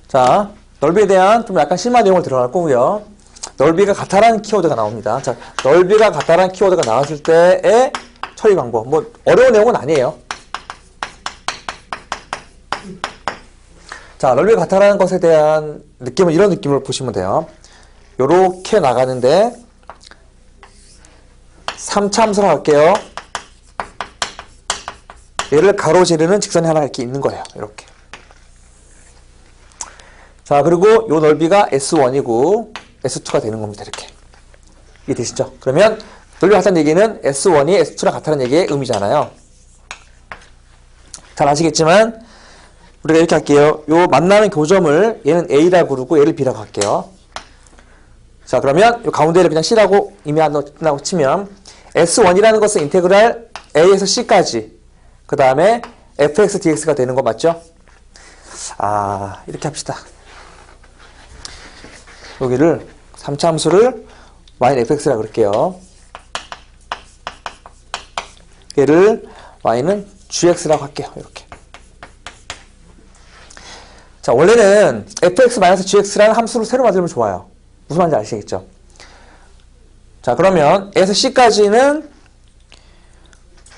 자, 넓이에 대한 좀 약간 심한 내용을 들어갈 거고요. 넓이가 같다라는 키워드가 나옵니다. 자, 넓이가 같다라는 키워드가 나왔을 때의 처리 방법. 뭐 어려운 내용은 아니에요. 자, 넓이가 같다라는 것에 대한 느낌은 이런 느낌을 보시면 돼요. 요렇게 나가는데 3차 함수로 할게요. 얘를 가로지르는 직선이 하나 이렇게 있는 거예요. 이렇게. 자, 그리고 요 넓이가 S1이고 S2가 되는 겁니다. 이렇게. 이게 되시죠? 그러면 넓이가 같다는 얘기는 S1이 S2랑 같다는 얘기의 의미잖아요. 잘 아시겠지만 우리가 이렇게 할게요. 요 만나는 교점을 얘는 A라고 부르고 얘를 B라고 할게요. 자, 그러면 요 가운데를 그냥 C라고 이미 한다고 치면 S1이라는 것은 인테그랄 A에서 C까지 그 다음에 fx dx가 되는 거 맞죠? 아, 이렇게 합시다. 여기를 3차 함수를 y는 fx라고 그럴게요. 얘를 y는 gx라고 할게요. 이렇게. 자, 원래는 fx-gx라는 함수를 새로 만들면 좋아요. 무슨 말인지 아시겠죠? 자, 그러면 A에서 C까지는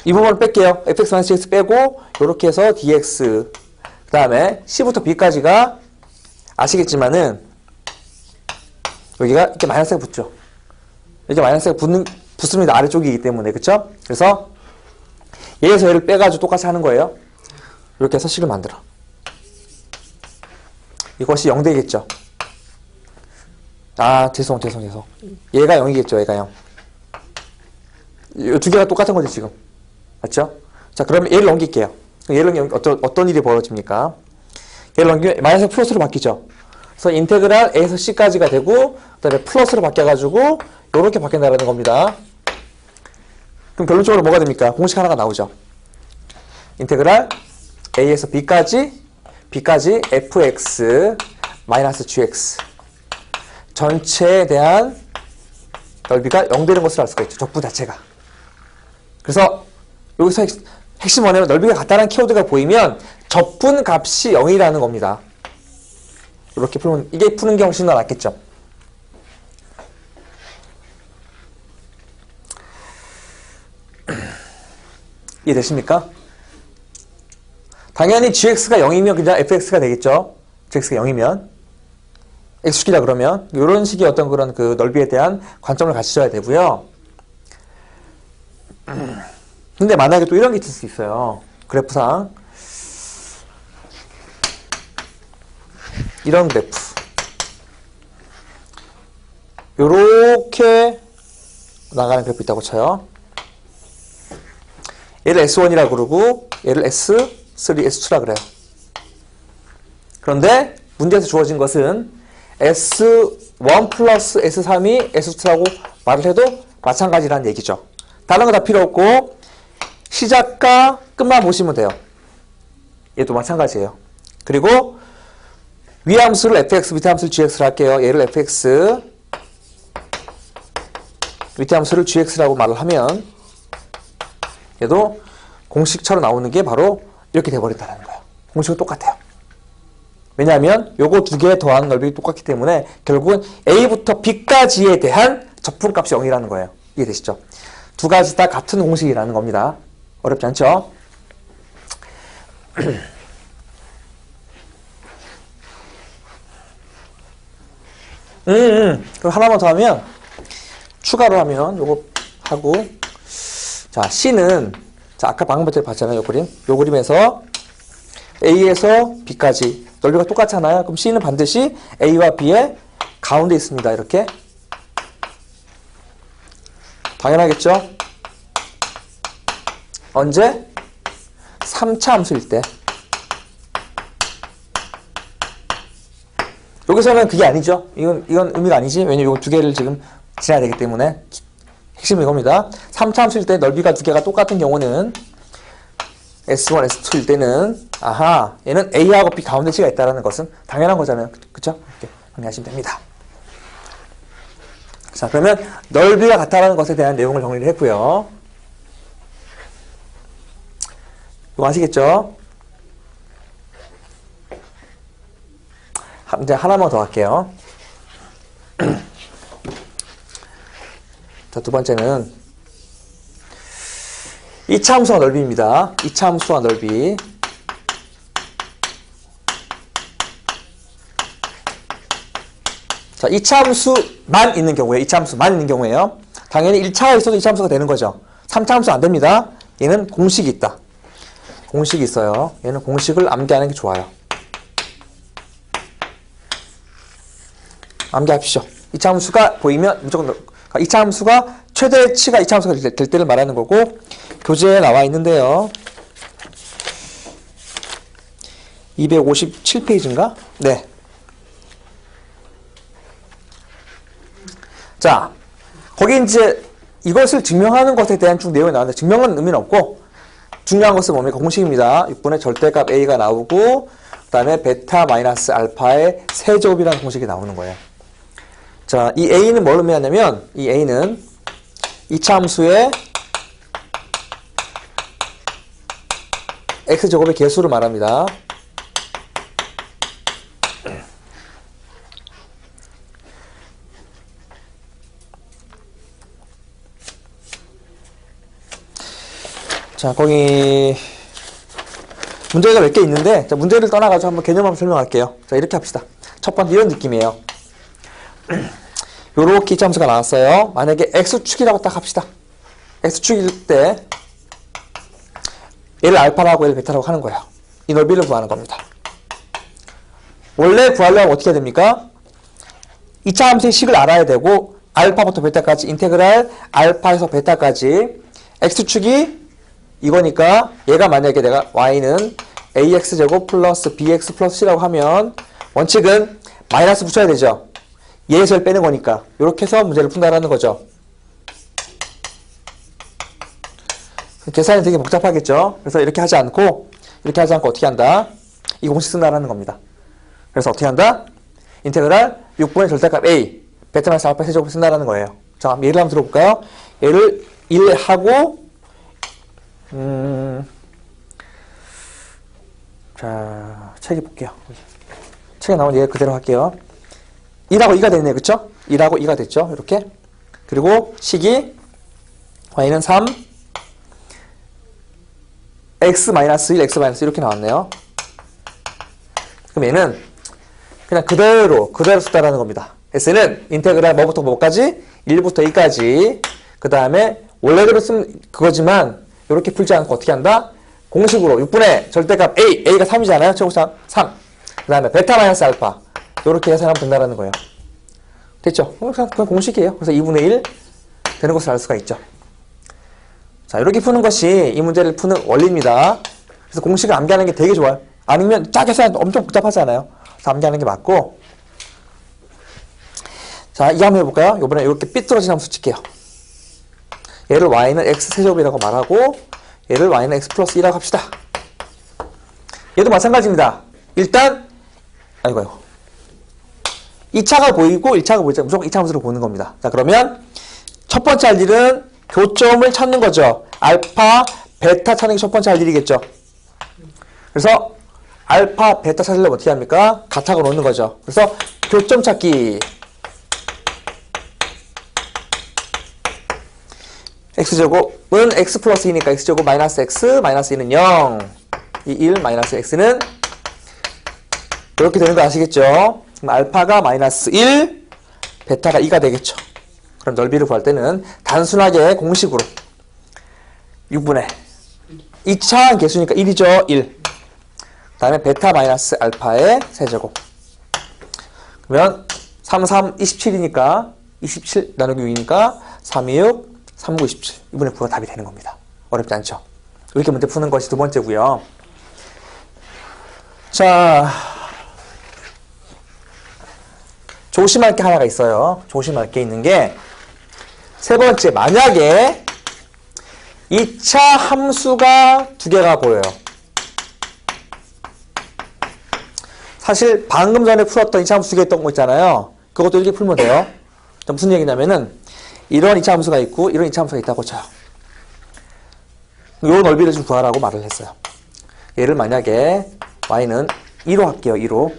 이 부분을 뺄게요. fx-gx 빼고 이렇게 해서 dx 그 다음에 C부터 B까지가 아시겠지만은 여기가 이렇게 마이너스가 붙죠. 이렇게 마이너스가 붙습니다. 아래쪽이기 때문에. 그쵸? 그래서 얘에서 얘를 빼가지고 똑같이 하는 거예요. 이렇게 해서 식을 만들어. 이것이 0 되겠죠. 아, 죄송. 얘가 0이겠죠. 얘가 0. 이 두 개가 똑같은 거지 지금. 맞죠? 자, 그러면 얘를 넘길게요. 얘를 넘기면 어떤 일이 벌어집니까? 얘를 넘기면 마이너스 플러스로 바뀌죠. 그래서 인테그랄 A에서 C까지가 되고 그 다음에 플러스로 바뀌어가지고 이렇게 바뀐다는 겁니다. 그럼 결론적으로 뭐가 됩니까? 공식 하나가 나오죠. 인테그랄 A에서 B까지 fx 마이너스 gx 전체에 대한 넓이가 0 되는 것을 알 수가 있죠. 적부 자체가. 그래서 여기서 핵심 뭐냐면 넓이가 같다는 키워드가 보이면 적분 값이 0이라는 겁니다. 이렇게 풀면 이게 푸는 게 훨씬 더 낫겠죠. 이해되십니까? 당연히 gx가 0이면 그냥 fx가 되겠죠. gx가 0이면 x축이라 그러면 이런 식의 어떤 그런 그 넓이에 대한 관점을 가지셔야 되고요. 근데 만약에 또 이런 게 있을 수 있어요. 그래프상 이런 그래프 요렇게 나가는 그래프 있다고 쳐요. 얘를 S1이라고 그러고 얘를 S3, S2라 그래요. 그런데 문제에서 주어진 것은 S1 플러스 S3이 S2라고 말을 해도 마찬가지라는 얘기죠. 다른 거 다 필요 없고 시작과 끝만 보시면 돼요. 얘도 마찬가지예요. 그리고 위 함수를 fx, 밑에 함수를 gx로 할게요. 얘를 fx, 밑에 함수를 gx라고 말을 하면 얘도 공식처럼 나오는 게 바로 이렇게 돼버린다는 거예요. 공식은 똑같아요. 왜냐하면 요거 두 개 더한 넓이가 똑같기 때문에 결국은 A부터 B까지에 대한 적분값이 0이라는 거예요. 이해되시죠? 두 가지 다 같은 공식이라는 겁니다. 어렵지 않죠? 그럼 하나만 더 하면 추가로 하면 요거 하고 자 C는 자 아까 방금 전에 봤잖아요. 요 그림. 요 그림에서 A에서 B까지 넓이가 똑같잖아요. 그럼 C는 반드시 A와 B의 가운데 있습니다. 이렇게. 당연하겠죠? 언제? 3차 함수일 때. 여기서는 그게 아니죠. 이건 의미가 아니지. 왜냐면 이거 두 개를 지금 지나야 되기 때문에. 핵심은 이겁니다. 3차 함수일 때 넓이가 두 개가 똑같은 경우는 S1, S2일 때는 아하, 얘는 A하고 B 가운데 C가 있다는 것은 당연한 거잖아요. 그쵸? 이렇게 정리하시면 됩니다. 자, 그러면 넓이가 같다는 것에 대한 내용을 정리를 했고요. 이거 아시겠죠? 이제 하나만 더 할게요. 자, 두 번째는 2차 함수와 넓이입니다. 2차 함수와 넓이. 자, 2차 함수만 있는 경우에, 2차 함수만 있는 경우에요. 당연히 1차가 있어도 2차 함수가 되는 거죠. 3차 함수 안 됩니다. 얘는 공식이 있다. 공식이 있어요. 얘는 공식을 암기하는 게 좋아요. 암기하십시오. 2차 함수가 보이면 무조건 2차 함수가 최대치가 2차 함수가 될 때를 말하는 거고, 교재에 나와 있는데요. 257페이지인가? 네. 자, 거기 이제 이것을 증명하는 것에 대한 쭉 내용이 나왔는데, 증명은 의미는 없고, 중요한 것은 뭡니까? 공식입니다. 6분의 절대값 a가 나오고, 그 다음에 베타 마이너스 알파의 세제곱이라는 공식이 나오는 거예요. 자, 이 a는 뭘 의미하냐면, 이 a는 2차 함수의 x제곱의 개수를 말합니다. 자, 거기 문제가 몇 개 있는데, 자, 문제를 떠나가지고 한번 개념 한번 설명할게요. 자, 이렇게 합시다. 첫 번째 이런 느낌이에요. 요렇게 2차 함수가 나왔어요. 만약에 x축이라고 딱 합시다. x축일 때 얘를 알파라고 얘를 베타라고 하는 거예요. 이 넓이를 구하는 겁니다. 원래 구하려면 어떻게 해야 됩니까? 2차 함수의 식을 알아야 되고, 알파부터 베타까지 인테그랄 알파에서 베타까지 x축이 이거니까, 얘가 만약에 내가 y는 ax제곱 플러스 bx 플러스 c라고 하면 원칙은 마이너스 붙여야 되죠. 얘에서 빼는 거니까. 이렇게 해서 문제를 푼다라는 거죠. 계산이 되게 복잡하겠죠. 그래서 이렇게 하지 않고 어떻게 한다? 이 공식 쓴다라는 겁니다. 그래서 어떻게 한다? 인테그랄 6분의 절대값 a 베타 마이너스 알파 세제곱을 쓴다라는 거예요. 자, 예를 한번 들어볼까요? 얘를 1하고 자, 책에 볼게요. 책에 나온 얘 그대로 할게요. 1하고 2가 됐네요. 그쵸? 1하고 2가 됐죠? 이렇게. 그리고 식이 y는 3 x-1, x-1 이렇게 나왔네요. 그럼 얘는 그냥 그대로 썼다라는 겁니다. s는 인테그랄 뭐부터 뭐까지? 1부터 2까지. 그 다음에 원래대로 쓰면 그거지만 이렇게 풀지 않고 어떻게 한다? 공식으로 6분의 절대값 a가 3이잖아요. 최고값 3. 그 다음에 베타 마이너스 알파 이렇게 계산하면 된다는 거예요. 됐죠? 그냥 공식이에요. 그래서 2분의 1 되는 것을 알 수가 있죠. 자, 이렇게 푸는 것이 이 문제를 푸는 원리입니다. 그래서 공식을 암기하는 게 되게 좋아요. 아니면 짜게 써야 엄청 복잡하잖아요. 그래서 암기하는 게 맞고. 자, 이거 한번 해볼까요? 이번에 이렇게 삐뚤어진 함수 칠게요. 얘를 y는 x세제곱이라고 말하고, 얘를 y는 x 플러스 2라고 합시다. 얘도 마찬가지입니다. 일단, 아이고. 2차가 보이고 1차가 보이죠. 무조건 2차 함수로 보는 겁니다. 자, 그러면 첫 번째 할 일은 교점을 찾는 거죠. 알파, 베타 찾는 게 첫 번째 할 일이겠죠. 그래서 알파, 베타 찾으려면 어떻게 합니까? 가tak을 놓는 거죠. 그래서 교점 찾기. x제곱은 x 플러스 2니까 x제곱 마이너스 x, 마이너스 2는 0. 이 1 마이너스 x는 이렇게 되는 거 아시겠죠? 그럼 알파가 마이너스 1, 베타가 2가 되겠죠. 그럼 넓이를 구할 때는 단순하게 공식으로 6분의 2차 개수니까 1이죠. 1. 그 다음에 베타 마이너스 알파의 세제곱. 그러면 3, 3, 27이니까 27 나누기 6이니까 3, 2, 6, 3, 9, 27. 2분의 9가 답이 되는 겁니다. 어렵지 않죠? 이렇게 문제 푸는 것이 두 번째고요. 자, 조심할 게 하나가 있어요. 조심할 게 있는 게 세 번째, 만약에 2차 함수가 두 개가 보여요. 사실 방금 전에 풀었던 2차 함수 두 개 있던 거 있잖아요. 그것도 이렇게 풀면 돼요. 무슨 얘기냐면은 이런 2차 함수가 있고 이런 2차 함수가 있다고 쳐요. 요 넓이를 좀 구하라고 말을 했어요. 얘를 만약에 y는 2로 할게요. 2로.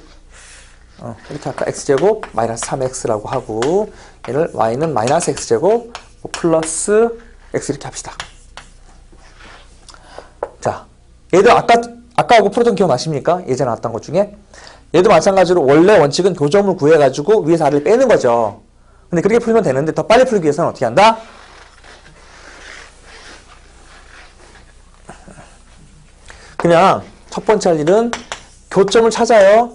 이렇게 할까? x제곱 마이너스 3x라고 하고 얘를 y는 마이너스 x제곱 뭐 플러스 x 이렇게 합시다. 자, 얘들 아까하고 풀었던 기억나십니까? 예전에 나왔던 것 중에 얘도 마찬가지로 원래 원칙은 교점을 구해가지고 위에서 아래를 빼는 거죠. 근데 그렇게 풀면 되는데 더 빨리 풀기 위해서는 어떻게 한다? 그냥 첫 번째 할 일은 교점을 찾아요.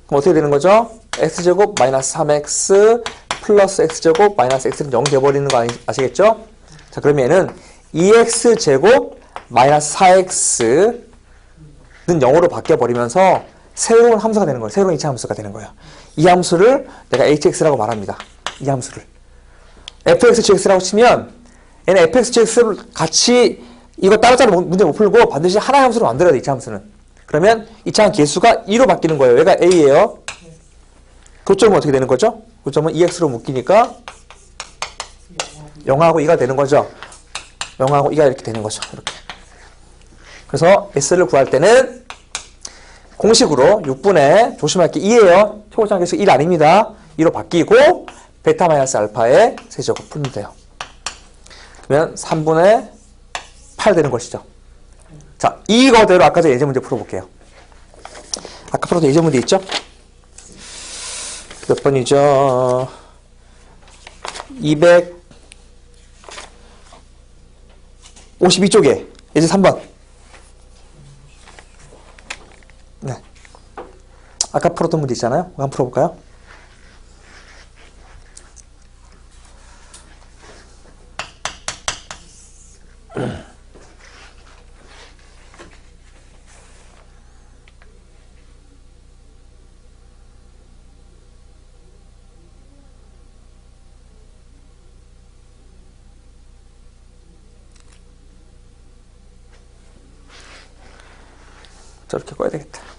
그럼 어떻게 되는 거죠? x제곱 마이너스 3x 플러스 x제곱 마이너스 x는 0 돼버리는 거 아시겠죠? 자, 그러면 얘는 2x제곱 마이너스 4x는 0으로 바뀌어버리면서 새로운 함수가 되는 거예요. 새로운 2차 함수가 되는 거예요. 이 함수를 내가 hx라고 말합니다. 이 함수를. fxgx라고 치면 얘는 fxgx를 같이 이거 따로따로 문제 못 풀고 반드시 하나의 함수로 만들어야 돼. 2차 함수는. 그러면 2차 개수가 2로 바뀌는 거예요. 얘가 a예요. 교점은 어떻게 되는 거죠? 교점은 2x로 묶이니까 0하고 2가 되는 거죠. 0하고 2가 이렇게 되는 거죠. 이렇게. 그래서 s를 구할 때는 공식으로 6분의 조심할 게 2예요. 최고차항 계수 1 아닙니다. 2로 바뀌고 베타 마이너스 알파의 세제곱 풀면 돼요. 그러면 3분의 8 되는 것이죠. 자, 이거대로 아까 전 예제 문제 풀어볼게요. 아까 풀었던 예제 문제 있죠? 몇 번이죠? 252쪽에 예제 3번. 네. 아까 풀었던 문제 있잖아요. 한번 풀어볼까요? 저렇게 꺼야 되겠다.